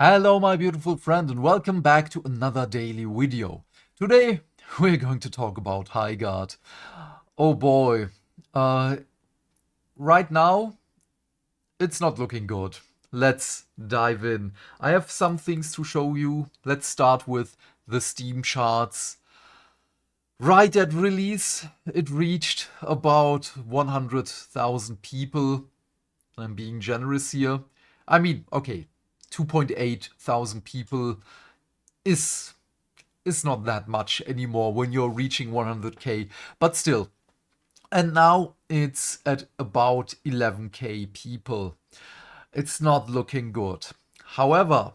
Hello my beautiful friend and welcome back to another daily video. Today we're going to talk about Highguard. Oh boy, uh, right now it's not looking good. Let's dive in. I have some things to show you. Let's start with the Steam charts. Right at release it reached about 100,000 people. I'm being generous here. I mean, okay, 2.8 thousand people is not that much anymore when you're reaching 100k, but still. And now it's at about 11k people. It's not looking good. However,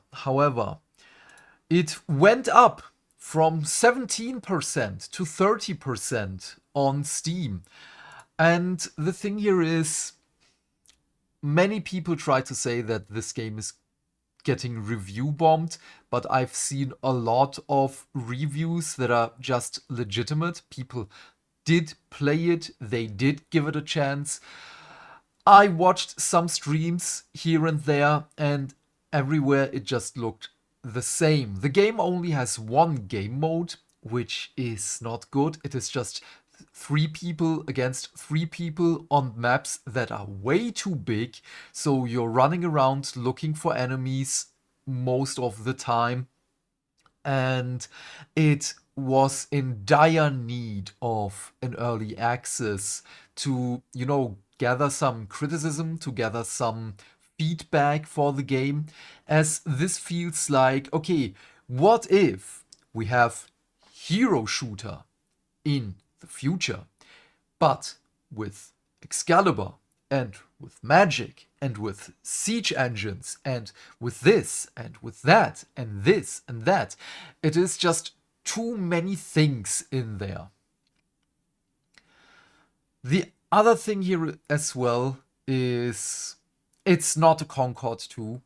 it went up from 17% to 30% on Steam. And the thing here is, many people try to say that this game is getting review bombed, but I've seen a lot of reviews that are just legitimate. People did play it, they did give it a chance. I watched some streams here and there, and everywhere it just looked the same. The game only has one game mode, which is not good. It is just 3 people against 3 people on maps that are way too big. So you're running around looking for enemies most of the time. And it was in dire need of an early access to, gather some criticism, to gather some feedback for the game, as this feels like, okay, what if we have hero shooter in the future, but with Excalibur and with magic and with siege engines and with this and with that and this and that. It is just too many things in there. The other thing here as well is it's not a Concord 2,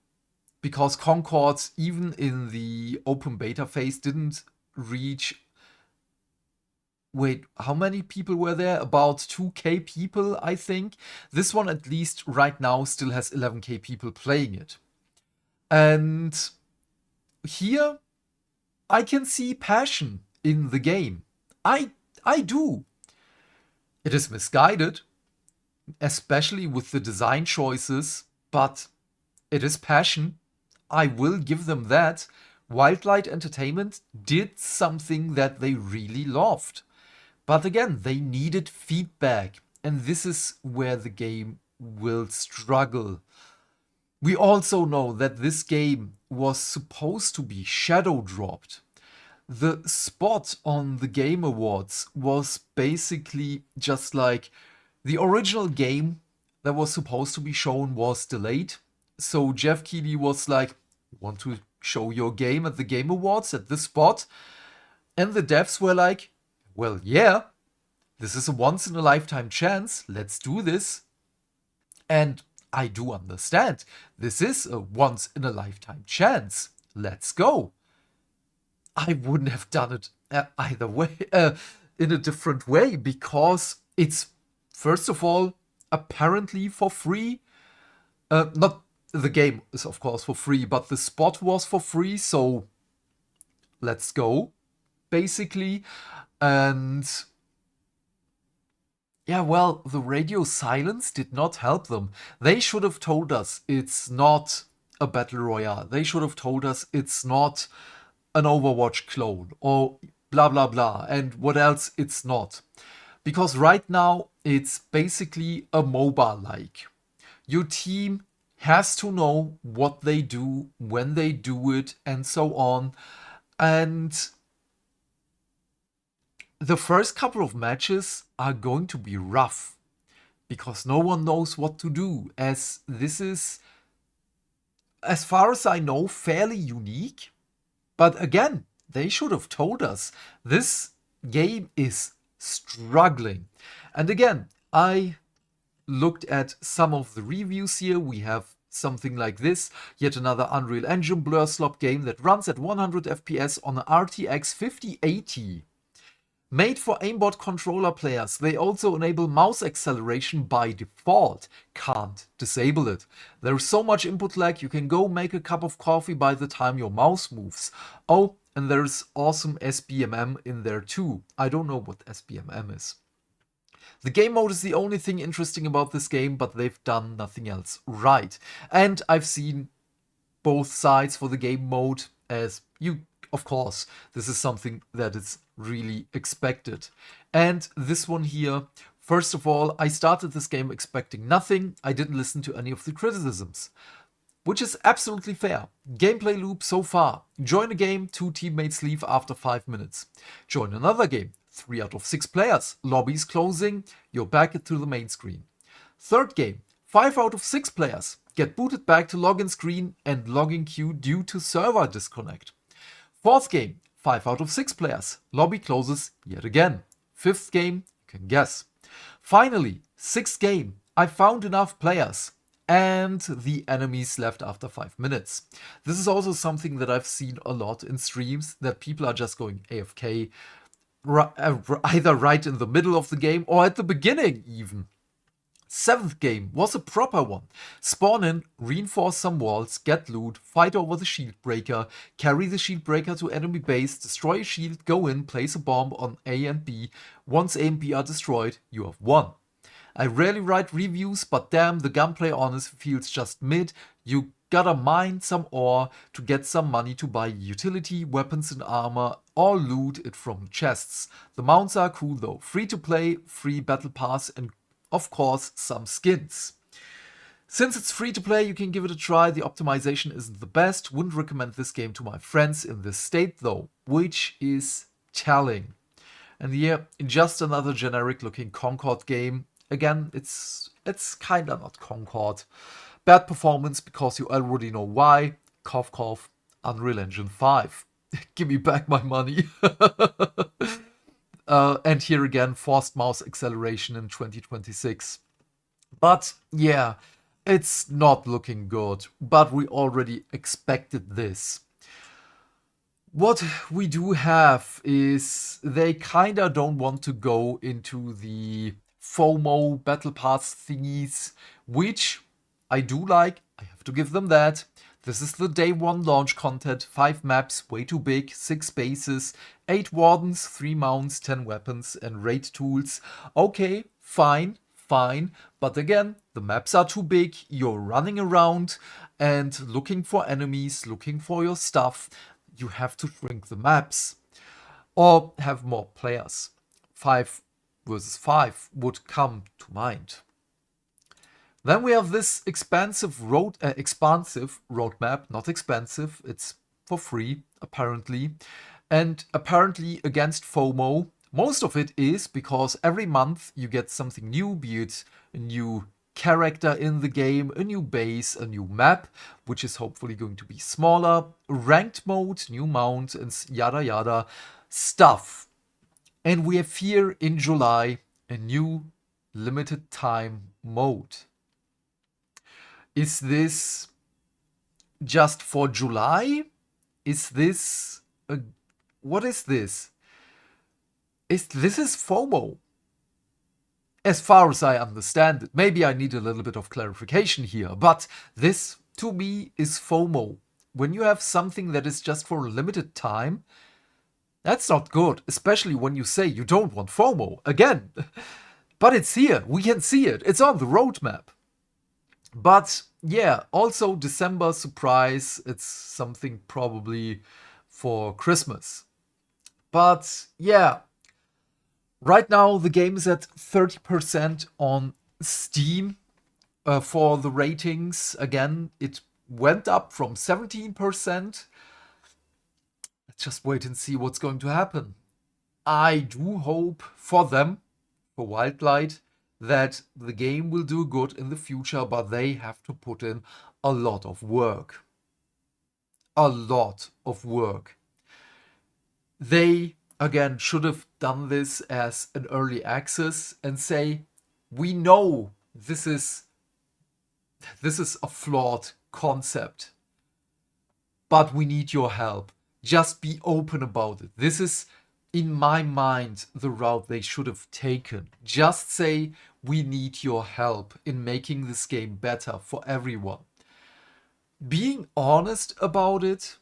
because Concord, even in the open beta phase, didn't reach. Wait, how many people were there? About 2k people, I think. This one, at least right now, still has 11k people playing it. And here, I can see passion in the game. I do. It is misguided, especially with the design choices, but it is passion. I will give them that. Wildlight Entertainment did something that they really loved. But again, they needed feedback, and this is where the game will struggle. We also know that this game was supposed to be shadow dropped. The spot on the Game Awards was basically just like the original game that was supposed to be shown was delayed. So Jeff Keighley was like, "You want to show your game at the Game Awards at this spot?" And the devs were like, "Well, yeah, this is a once in a lifetime chance. Let's do this." And I do understand. This is a once in a lifetime chance. Let's go. I wouldn't have done it either way, in a different way, because it's, first of all, apparently for free. Not the game is, of course, for free, but the spot was for free, so let's go, basically. And yeah, well, the radio silence did not help them. They should have told us it's not a battle royale. They should have told us it's not an Overwatch clone or blah blah blah and what else it's not. Because right now it's basically a MOBA like. Your team has to know what they do, when they do it, and so on. And the first couple of matches are going to be rough, because no one knows what to do, as this is, as far as I know, fairly unique. But again, they should have told us this game is struggling. And again, I looked at some of the reviews here. We have something like this: yet another Unreal Engine blur slop game that runs at 100 FPS on an RTX 5080. Made for aimbot controller players, they also enable mouse acceleration by default. Can't disable it. There's so much input lag, you can go make a cup of coffee by the time your mouse moves. Oh, and there's awesome SBMM in there too. I don't know what SBMM is. The game mode is the only thing interesting about this game, but they've done nothing else right. And I've seen both sides for the game mode, as you, of course, this is something that is really expected. And this one here, first of all, I started this game expecting nothing. I didn't listen to any of the criticisms, which is absolutely fair. Gameplay loop so far: join a game, 2 teammates leave after 5 minutes. Join another game, 3 out of 6 players, lobbies closing, you're back to the main screen. Third game, 5 out of 6 players, get booted back to login screen and login queue due to server disconnect. Fourth game, 5 out of 6 players, lobby closes yet again. Fifth game, you can guess. Finally, sixth game, I found enough players, and the enemies left after 5 minutes. This is also something that I've seen a lot in streams, that people are just going AFK, either right in the middle of the game or at the beginning even. Seventh game was a proper one. Spawn in, reinforce some walls, get loot, fight over the shield breaker, carry the shield breaker to enemy base, destroy a shield, go in, place a bomb on A and B. Once A and B are destroyed, you have won. I rarely write reviews, but damn, the gunplay honest feels just mid. You gotta mine some ore to get some money to buy utility, weapons and armor, or loot it from chests. The mounts are cool though. Free to play, free battle pass, and of course some skins. Since it's free to play, you can give it a try. The optimization isn't the best. Wouldn't recommend this game to my friends in this state though, which is telling. And yeah, just another generic looking Concord game. Again, it's kinda not Concord. Bad performance because you already know why. Cough cough. Unreal Engine 5. Give me back my money. And here again, forced mouse acceleration in 2026. But yeah, it's not looking good. But we already expected this. What we do have is they kinda don't want to go into the FOMO battle pass thingies, which I do like. I have to give them that. This is the day 1 launch content, 5 maps, way too big, 6 bases, 8 wardens, 3 mounts, 10 weapons, and raid tools. Okay, fine, but again, the maps are too big, you're running around and looking for enemies, looking for your stuff. You have to shrink the maps or have more players. 5 versus 5 would come to mind. Then we have this expansive roadmap, not expensive, it's for free, apparently. And apparently against FOMO. Most of it is because every month you get something new, be it a new character in the game, a new base, a new map, which is hopefully going to be smaller, ranked mode, new mount, and yada yada stuff. And we have here in July a new limited time mode. Is this just for July? Is this what is this? This is FOMO. As far as I understand it. Maybe I need a little bit of clarification here, but this to me is FOMO. When you have something that is just for a limited time, that's not good, especially when you say you don't want FOMO again. But it's here, we can see it, it's on the roadmap. But yeah, also December surprise, it's something probably for Christmas. But yeah, right now the game is at 30% on Steam for the ratings. Again, it went up from 17%. Let's just wait and see what's going to happen. I do hope for them, for Wildlight, that the game will do good in the future, but they have to put in a lot of work. A lot of work. They, again, should have done this as an early access and say, we know this is a flawed concept, but we need your help. Just be open about it. This is in my mind, the route they should have taken. Just say, we need your help in making this game better for everyone. Being honest about it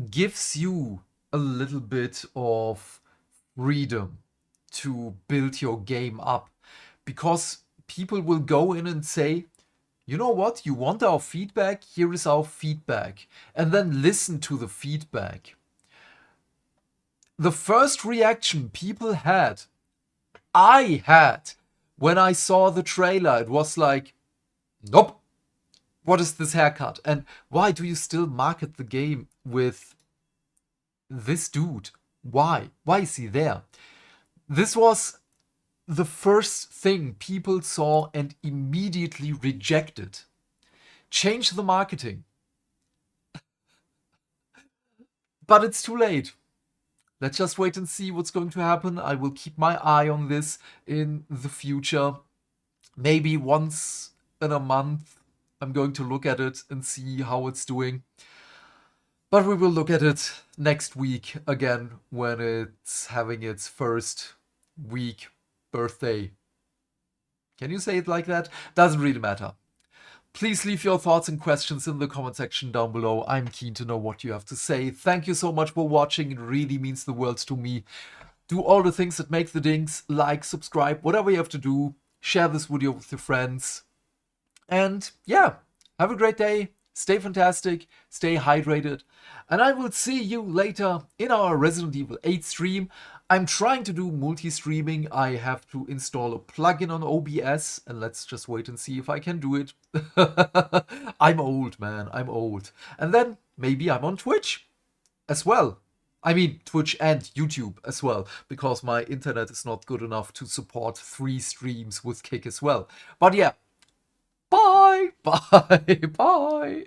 gives you a little bit of freedom to build your game up, because people will go in and say, you know what, you want our feedback? Here is our feedback. And then listen to the feedback. The first reaction people had, I had, when I saw the trailer, it was like, nope, what is this haircut? And why do you still market the game with this dude? Why? Why is he there? This was the first thing people saw and immediately rejected. Change the marketing. But it's too late. Let's just wait and see what's going to happen. I will keep my eye on this in the future. Maybe once in a month, I'm going to look at it and see how it's doing. But we will look at it next week again when it's having its first week birthday. Can you say it like that? Doesn't really matter. Please leave your thoughts and questions in the comment section down below. I'm keen to know what you have to say. Thank you so much for watching. It really means the world to me. Do all the things that make the dings. Like, subscribe, whatever you have to do. Share this video with your friends. And yeah, have a great day. Stay fantastic. Stay hydrated. And I will see you later in our Resident Evil 8 stream. I'm trying to do multi-streaming. I have to install a plugin on OBS, and let's just wait and see if I can do it. I'm old, man. I'm old. And then maybe I'm on Twitch as well. I mean, Twitch and YouTube as well, because my internet is not good enough to support 3 streams with Kick as well. But yeah, bye, bye, bye.